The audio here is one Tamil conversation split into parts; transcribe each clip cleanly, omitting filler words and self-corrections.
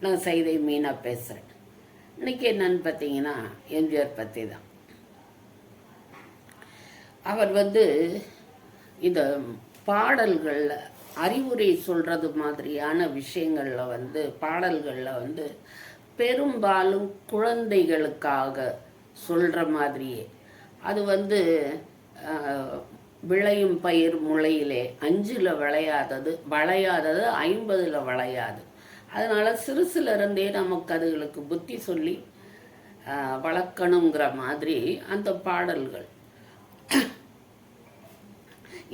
நான் சைதை மீனா பேசுகிறேன். இன்றைக்கி என்னன்னு பார்த்தீங்கன்னா எம்ஜிஆர் பற்றி தான். அவர் இந்த பாடல்களில் அறிவுரை சொல்கிறது மாதிரியான விஷயங்களில் பாடல்களில் பெரும்பாலும் குழந்தைகளுக்காக சொல்கிற மாதிரியே அது விளையும் பயிர் முளையிலே 5ல் விளையாதது 50ல் விளையாது. அதனால் சிறுசுலேருந்தே நமக்கு அதுகளுக்கு புத்தி சொல்லி வளர்க்கணுங்கிற மாதிரி அந்த பாடல்கள்.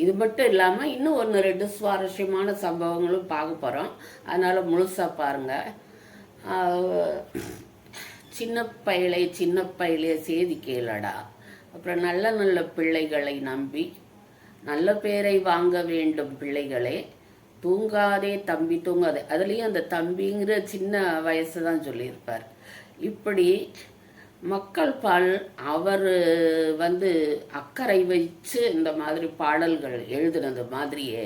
இது மட்டும் இல்லாமல் இன்னும் 1-2 சுவாரஸ்யமான சம்பவங்களும் பார்க்க போகிறோம். அதனால் முழுசாக பாருங்கள். சின்ன பையிலே சேதி கேளடா, அப்புறம் நல்ல நல்ல பிள்ளைகளை நம்பி நல்ல பேரை வாங்க வேண்டும் பிள்ளைகளே, தூங்காதே தம்பி தூங்காதே. அதுலேயும் அந்த தம்பிங்கிற சின்ன வயசு தான் சொல்லியிருப்பார். இப்படி மக்கள் பால் அவர் அக்கறை வச்சு இந்த மாதிரி பாடல்கள் எழுதுனது மாதிரியே,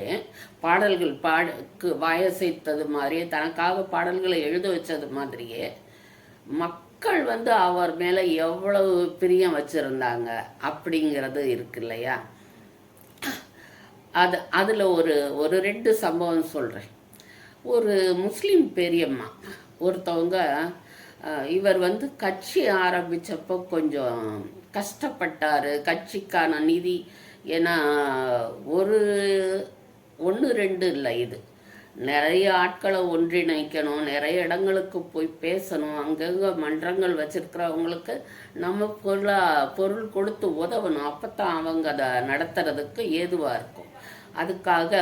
பாடல்கள் வயசைத்தது மாதிரியே, தனக்காக பாடல்களை எழுத வச்சது மாதிரியே மக்கள் அவர் மேலே எவ்வளவு பிரியம் வச்சுருந்தாங்க அப்படிங்கிறது இருக்கு இல்லையா. அதில் ஒரு 2 சம்பவம் சொல்கிறேன். ஒரு முஸ்லீம் பெரியம்மா ஒருத்தவங்க, இவர் கட்சி ஆரம்பித்தப்போ கொஞ்சம் கஷ்டப்பட்டார். கட்சிக்கான நிதி, ஏன்னா 1-2 இல்லை, இது நிறைய ஆட்களை ஒன்றிணைக்கணும், நிறைய இடங்களுக்கு போய் பேசணும், அங்கங்கே மன்றங்கள் வச்சுருக்கிறவங்களுக்கு நம்ம பொருள் கொடுத்து உதவணும். அப்போ தான் அவங்க அதை நடத்துறதுக்கு ஏதுவாக இருக்கும். அதுக்காக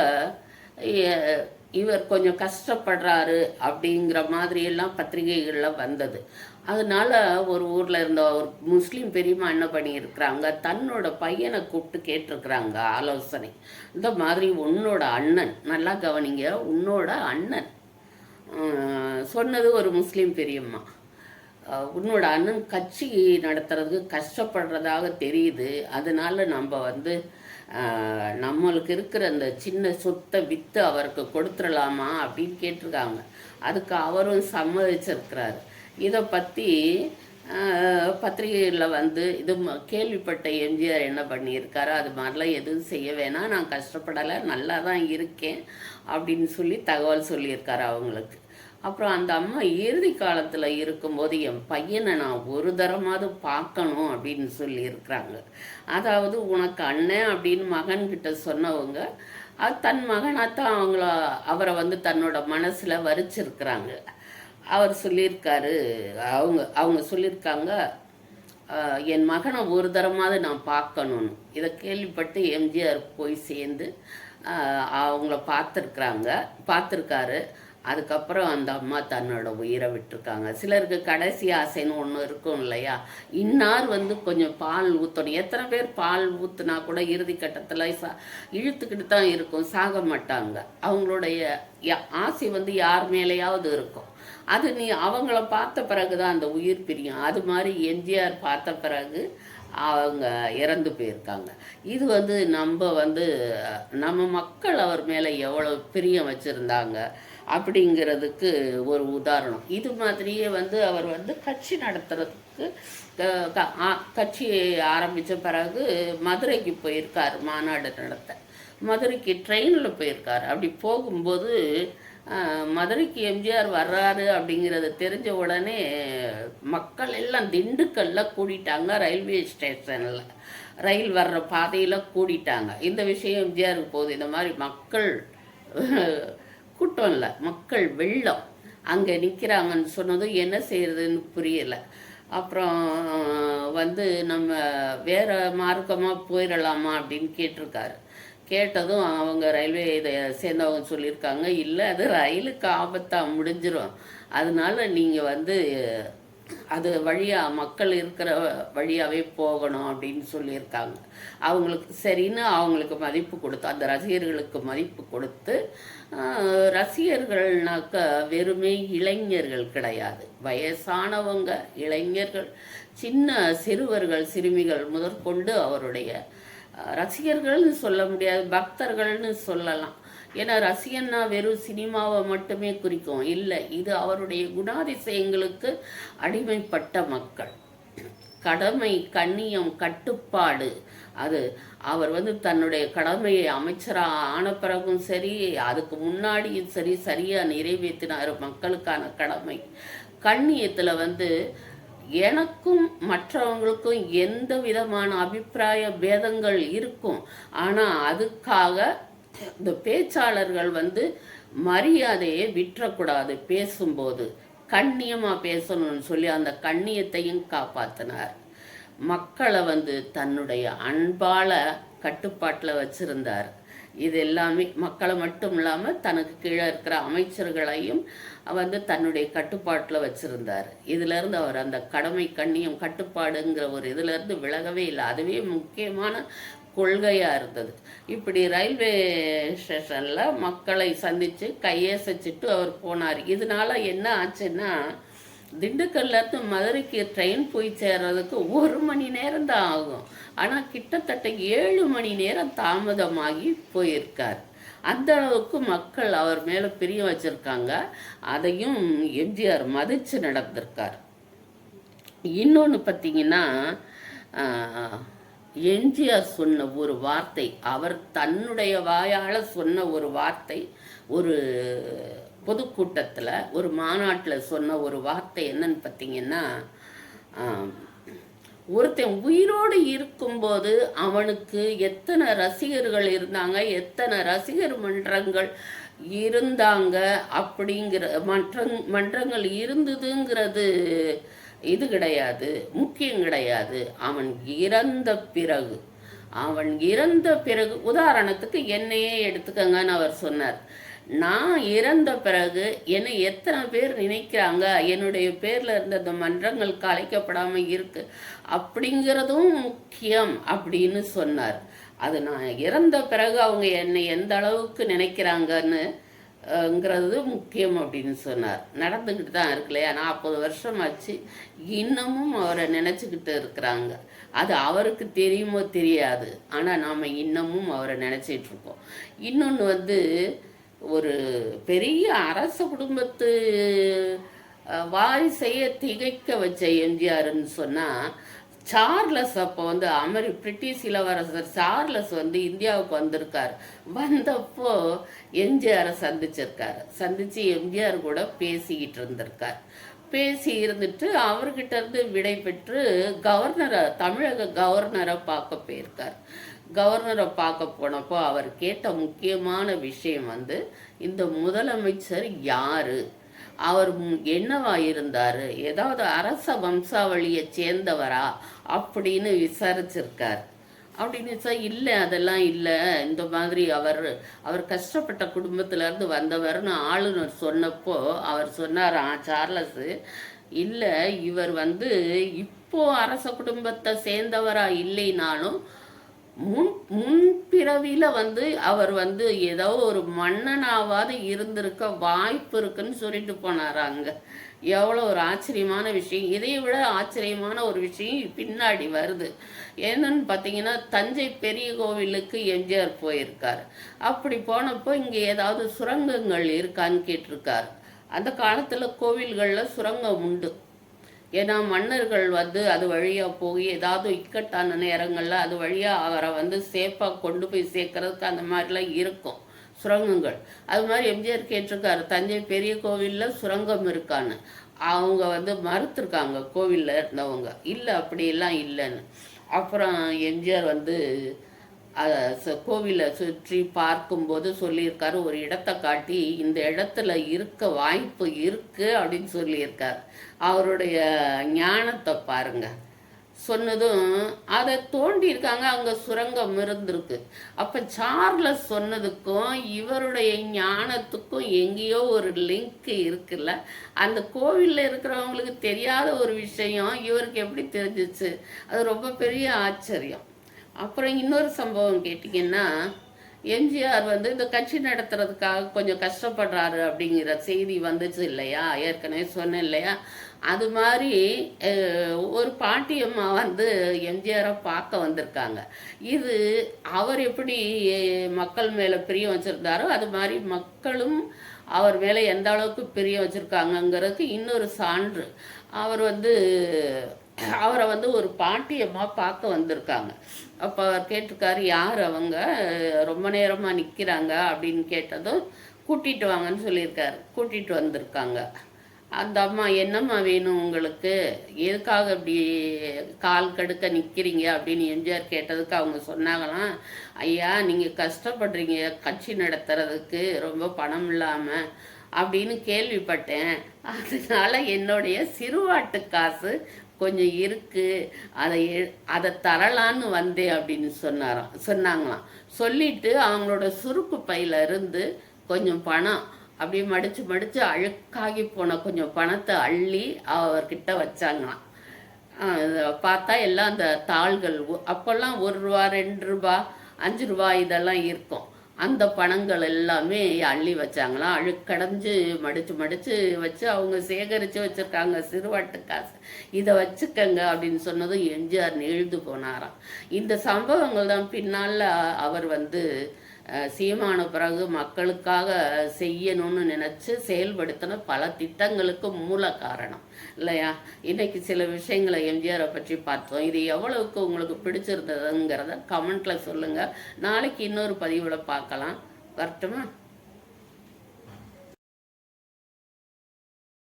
இவர் கொஞ்சம் கஷ்டப்படுறாரு அப்படிங்கிற மாதிரியெல்லாம் பத்திரிகைகளில் வந்தது. அதனால ஒரு ஊரில் இருந்த ஒரு முஸ்லீம் பெரியம்மா என்ன பண்ணியிருக்கிறாங்க, தன்னோட பையனை கூப்பிட்டு கேட்டிருக்கிறாங்க ஆலோசனை. இந்த மாதிரி உன்னோட அண்ணன், நல்லா கவனிங்க, உன்னோட அண்ணன் சொன்னது ஒரு முஸ்லீம் பெரியம்மா, உன்னோட அண்ணன் கட்சி நடத்துறதுக்கு கஷ்டப்படுறதாக தெரியுது, அதனால நம்ம நம்மளுக்கு இருக்கிற அந்த சின்ன சொத்தை விற்று அவருக்கு கொடுத்துடலாமா அப்படின்னு கேட்டிருக்காங்க. அதுக்கு அவரும் சம்மதிச்சிருக்கிறாரு. இதை பற்றி பத்திரிகைகளில் இது கேள்விப்பட்ட எம்ஜிஆர் என்ன பண்ணியிருக்காரு, அது மாதிரிலாம் எதுவும் செய்ய வேணாம், நான் கஷ்டப்படலை, நல்லா தான் இருக்கேன் அப்படின்னு சொல்லி தகவல் சொல்லியிருக்காரு அவங்களுக்கு. அப்புறம் அந்த அம்மா இறுதி காலத்தில் இருக்கும்போது என் பையனை நான் ஒரு தரமாவது பார்க்கணும் அப்படின்னு சொல்லியிருக்கிறாங்க. அதாவது உனக்கு அண்ணன் அப்படின்னு மகன்கிட்ட சொன்னவங்க அது தன் மகனாகத்தான் அவரை தன்னோட மனசில் வரிச்சிருக்கிறாங்க. அவர் சொல்லியிருக்காரு, அவங்க சொல்லியிருக்காங்க, என் மகனை ஒரு தரமாவது நான் பார்க்கணுன்னு. இதை கேள்விப்பட்டு எம்ஜிஆர் போய் சேர்ந்து அவங்கள பார்த்துருக்காரு. அதுக்கப்புறம் அந்த அம்மா தன்னோட உயிரை விட்டுருக்காங்க. சிலருக்கு கடைசி ஆசைன்னு ஒன்று இருக்கும் இல்லையா, இன்னார் கொஞ்சம் பால் ஊற்றணும். எத்தனை பேர் பால் ஊற்றுனா கூட இறுதி கட்டத்தில் இழுத்துக்கிட்டு தான் இருக்கும், சாக மாட்டாங்க. அவங்களுடைய ஆசை யார் மேலேயாவது இருக்கும். அது அவங்கள பார்த்த பிறகு தான் அந்த உயிர் பிரியும். அது மாதிரி எம்ஜிஆர் பார்த்த பிறகு அவங்க இறந்து போயிருக்காங்க. இது நம்ம மக்கள் அவர் மேலே எவ்வளோ பிரியம் வச்சுருந்தாங்க அப்படிங்கிறதுக்கு ஒரு உதாரணம். இது மாதிரியே அவர் கட்சி நடத்துறதுக்கு கட்சி ஆரம்பித்த பிறகு மதுரைக்கு போயிருக்கார் மாநாடு நடத்த. மதுரைக்கு ட்ரெயினில் போயிருக்கார். அப்படி போகும்போது மதுரைக்கு எம்ஜிஆர் வர்றாரு அப்படிங்கிறத தெரிஞ்ச உடனே மக்கள் எல்லாம் திண்டுக்கல்ல கூடிட்டாங்க. ரயில்வே ஸ்டேஷனில் ரயில் வர்ற பாதையில் கூடிட்டாங்க. இந்த விஷயம் எம்ஜிஆருக்கு போகுது. இந்த மாதிரி மக்கள் கூட்டம் இல்லை, மக்கள் வெள்ளம் அங்கே நிற்கிறாங்கன்னு சொன்னதும் என்ன செய்யறதுன்னு புரியலை. அப்புறம் நம்ம வேற மார்க்கமாக போயிடலாமா அப்படின்னு கேட்டிருக்காரு. கேட்டதும் அவங்க ரயில்வே இதை சேர்ந்தவங்க சொல்லியிருக்காங்க, இல்லை அது ரயிலுக்கு ஆபத்தாக முடிஞ்சிடும், அதனால நீங்கள் அது வழியாக மக்கள் இருக்கிற வழியாகவே போகணும் அப்படின்னு சொல்லியிருக்காங்க. அவங்களுக்கு சரின்னு அவங்களுக்கு மதிப்பு கொடுத்து, அந்த ரசிகர்களுக்கு மதிப்பு கொடுத்து, ரசிகர்கள்னாக்க வெறுமே இளைஞர்கள் கிடையாது, வயசானவங்க, இளைஞர்கள், சின்ன சிறுவர்கள், சிறுமிகள் முதற்கொண்டு அவருடைய ரசிகர்கள்னு சொல்ல முடியாது, பக்தர்கள்னு சொல்லலாம். ஏன்னா ரசிகன்னா வெறும் சினிமாவை மட்டுமே குறிக்கும் இல்லை, இது அவருடைய குணாதிசயங்களுக்கு அடிமைப்பட்ட மக்கள். கடமை, கண்ணியம், கட்டுப்பாடு, அது அவர் தன்னுடைய கடமையை அமைச்சராக ஆன பிறகும் சரி, அதுக்கு முன்னாடியும் சரி, சரியாக நிறைவேற்றினார் மக்களுக்கான கடமை. கண்ணியத்தில் எனக்கும் மற்றவங்களுக்கும் எந்த விதமான அபிப்பிராய பேதங்கள் இருக்கும், ஆனால் அதுக்காக இந்த பேச்சாளர்கள் மரியாதையை விட்டுறக்கூடாது. பேசும்போது கண்ணியமாக பேசணும்னு சொல்லி அந்த கண்ணியத்தையும் காப்பாற்றினார். மக்களை தன்னுடைய அன்பால் கட்டுப்பாட்டில் வச்சுருந்தார். இது எல்லாமே மக்களை மட்டும் இல்லாமல் தனக்கு கீழே இருக்கிற அமைச்சர்களையும் தன்னுடைய கட்டுப்பாட்டில் வச்சுருந்தார். இதிலேருந்து அவர் அந்த கடமை, கண்ணியம், கட்டுப்பாடுங்கிற ஒரு இதிலேருந்து விலகவே இல்லை. அதுவே முக்கியமான கொள்கையாக இருந்தது. இப்படி ரயில்வே ஸ்டேஷனில் மக்களை சந்தித்து கையேசச்சிட்டு அவர் போனார். இதனால என்ன ஆச்சுன்னா, திண்டுக்கல்லேருந்து மதுரைக்கு ட்ரெயின் போய் சேர்றதுக்கு 1 மணி நேரம் தான் ஆகும். ஆனால் கிட்டத்தட்ட 7 மணி நேரம் தாமதமாகி போயிருக்கார். அந்த அளவுக்கு மக்கள் அவர் மேலே பிரியம் வச்சுருக்காங்க. அதையும் எம்ஜிஆர் மதித்து நடந்திருக்கார். இன்னொன்று பார்த்தீங்கன்னா, எம்ஜிஆர் சொன்ன ஒரு வார்த்தை, அவர் தன்னுடைய வாயால் சொன்ன ஒரு வார்த்தை, ஒரு பொதுக்கூட்டத்தில் ஒரு மாநாட்டில் சொன்ன ஒரு வார்த்தை என்னன்னு பார்த்தீங்கன்னா, ஒருத்தன் உயிரோடு இருக்கும்போது அவனுக்கு எத்தனை ரசிகர்கள் இருந்தாங்க, எத்தனை ரசிகர் மன்றங்கள் இருந்தாங்க அப்படிங்கிற மன்றங்கள் இருந்ததுங்கிறது இது கிடையாது, முக்கியம் கிடையாது. அவன் இறந்த பிறகு உதாரணத்துக்கு என்னையே எடுத்துக்கங்கன்னு அவர் சொன்னார். நான் இறந்த பிறகு என்னை எத்தனை பேர் நினைக்கிறாங்க, என்னுடைய பேரில் இருந்த அந்த மன்றங்கள் கலைக்கப்படாமல் இருக்கு அப்படிங்கிறதும் முக்கியம் அப்படின்னு சொன்னார். அது நான் இறந்த பிறகு அவங்க என்னை எந்த அளவுக்கு நினைக்கிறாங்கன்னுங்கிறது முக்கியம் அப்படின்னு சொன்னார். நடந்துக்கிட்டு தான் இருக்குல்லையா, 40 வருஷம் ஆச்சு, இன்னமும் அவரை நினச்சிக்கிட்டு இருக்கிறாங்க. அது அவருக்கு தெரியுமோ தெரியாது, ஆனால் நாம் இன்னமும் அவரை நினச்சிட்டு இருக்கோம். இன்னொன்று ஒரு பெரிய அரச குடும்பத்து வாரிசையை திகைக்க வச்ச எம்ஜிஆர்ன்னு சொன்னால், சார்லஸ் அப்போ பிரிட்டிஷ் இளவரசர் சார்லஸ் இந்தியாவுக்கு வந்திருக்கார். வந்தப்போ எம்ஜிஆரை சந்திச்சு எம்ஜிஆர் கூட பேசிக்கிட்டு இருந்திருக்கார். பேசி இருந்துட்டு அவர்கிட்ட இருந்து விடை பெற்று தமிழக கவர்னரை பார்க்க போயிருக்கார். கவர்னரை பார்க்க போனப்போ அவர் கேட்ட முக்கியமான விஷயம் இந்த முதலமைச்சர் யாரு, அவர் என்னவா இருந்தார், ஏதாவது அரச வம்சாவளியை சேர்ந்தவரா அப்படின்னு விசாரிச்சிருக்கார். அப்படின்னு சார் இல்லை, அதெல்லாம் இல்லை, இந்த மாதிரி அவர் கஷ்டப்பட்ட குடும்பத்திலேருந்து வந்தவர்னு ஆளுநர் சொன்னப்போ அவர் சொன்னார், சார்லஸ் இல்லை, இவர் இப்போ அரச குடும்பத்தை சேர்ந்தவரா இல்லைனாலும் முன்பிறவியில் அவர் ஏதோ ஒரு மன்னனாவது இருந்திருக்க வாய்ப்பு இருக்குன்னு சொல்லிட்டு போனாராங்க. எவ்வளோ ஒரு ஆச்சரியமான விஷயம். இதை விட ஆச்சரியமான ஒரு விஷயம் பின்னாடி வருது. என்னன்னு பார்த்தீங்கன்னா, தஞ்சை பெரிய கோவிலுக்கு எம்ஜிஆர் போயிருக்கார். அப்படி போனப்போ இங்கே ஏதாவது சுரங்கங்கள் இருக்கான்னு கேட்டிருக்கார். அந்த காலத்தில் கோவில்களில் சுரங்கம் உண்டு. ஏன்னா மன்னர்கள் அது வழியாக போய் ஏதாவது இக்கட்டான நேரங்களில் அது வழியாக அவரை சேஃபாக கொண்டு போய் சேர்க்கறதுக்கு அந்த மாதிரிலாம் இருக்கும் சுரங்கங்கள். அது மாதிரி எம்ஜிஆர் கேட்டிருக்காரு, தஞ்சை பெரிய கோவிலில் சுரங்கம் இருக்கான்னு. அவங்க மறுத்துருக்காங்க கோவிலில் இருந்தவங்க, இல்லை அப்படியெல்லாம் இல்லைன்னு. அப்புறம் எம்ஜிஆர் கோவிலை சுற்றி பார்க்கும்போது சொல்லியிருக்காரு, ஒரு இடத்தை காட்டி இந்த இடத்துல இருக்க வாய்ப்பு இருக்கு அப்படின்னு சொல்லியிருக்கார். அவருடைய ஞானத்தை பாருங்க. சொன்னதும் அதை தோண்டியிருக்காங்க, அங்கே சுரங்கம் இருந்திருக்கு. அப்போ சார்லஸ் சொன்னதுக்கும் இவருடைய ஞானத்துக்கும் எங்கேயோ ஒரு லிங்க் இருக்குல்ல. அந்த கோவிலில் இருக்கிறவங்களுக்கு தெரியாத ஒரு விஷயம் இவருக்கு எப்படி தெரிஞ்சிச்சு? அது ரொம்ப பெரிய ஆச்சரியம். அப்புறம் இன்னொரு சம்பவம் கேட்டிங்கன்னா, எம்ஜிஆர் வந்து இந்த கட்சி நடத்துறதுக்காக கொஞ்சம் கஷ்டப்படுறாரு அப்படிங்கிற செய்தி வந்துச்சு இல்லையா, ஏற்கனவே சொன்னேன் இல்லையா. அது மாதிரி ஒரு பாட்டியம்மா வந்து எம்ஜிஆரை பார்க்க வந்திருக்காங்க. இது அவர் எப்படி மக்கள் மேலே பிரியம் வச்சுருந்தாரோ அது மாதிரி மக்களும் அவர் மேலே எந்த அளவுக்கு பிரியம் வச்சுருக்காங்கங்கிறதுக்கு இன்னொரு சான்று. அவர் வந்து அவரை வந்து ஒரு பாட்டியம்மா பார்க்க வந்திருக்காங்க. அப்போ அவர் கேட்டிருக்காரு, யார் அவங்க, ரொம்ப நேரமாக நிற்கிறாங்க அப்படின்னு கேட்டதும் கூட்டிகிட்டு வாங்கன்னு சொல்லியிருக்காரு. கூட்டிகிட்டு வந்திருக்காங்க. அந்த அம்மா, என்னம்மா வேணும் உங்களுக்கு, எதுக்காக இப்படி கால் கடுக்க நிற்கிறீங்க அப்படின்னு எம்ஜிஆர் கேட்டதுக்கு அவங்க சொன்னாங்களாம், ஐயா நீங்கள் கஷ்டப்படுறீங்க கட்சி நடத்துறதுக்கு, ரொம்ப பணம் இல்லாமல் அப்படின்னு கேள்விப்பட்டேன். அதனால என்னுடைய சிறுவாட்டு காசு கொஞ்சம் இருக்கு, அதை தரலான்னு வந்தேன் அப்படின்னு சொன்னாங்களாம். சொல்லிட்டு அவங்களோட சுருக்கு பையில இருந்து கொஞ்சம் பணம் அப்படியே மடிச்சு மடிச்சு அழுக்காகி போன கொஞ்சம் பணத்தை அள்ளி அவர்கிட்ட வச்சாங்களாம். பார்த்தா எல்லாம் அந்த தாள்கள், அப்போல்லாம் 1 ரூபா 2 ரூபா 5 ரூபா இதெல்லாம் இருக்கும். அந்த பணங்கள் எல்லாமே அள்ளி வச்சாங்களாம். அழுக்கடைஞ்சு மடித்து மடித்து வச்சு அவங்க சேகரித்து வச்சுருக்காங்க சிறுவாட்டு காசு. இதை வச்சுக்கங்க அப்படின்னு சொன்னதும் எம்ஜிஆர் நெழுது போனாராம். இந்த சம்பவங்கள் தான் பின்னால் அவர் வந்து சீமான பிறகு மக்களுக்காக செய்யணும்னு நினச்சி செயல்படுத்தின பல திட்டங்களுக்கு மூல காரணம் இல்லையா. இன்னைக்கு சில விஷயங்களை எம்ஜிஆரை பற்றி பார்த்தோம். இது எவ்வளவுக்கு உங்களுக்கு பிடிச்சிருந்ததுங்கிறத கமெண்ட்டில் சொல்லுங்கள். நாளைக்கு இன்னொரு பதிவில் பார்க்கலாம். வரட்டுமா?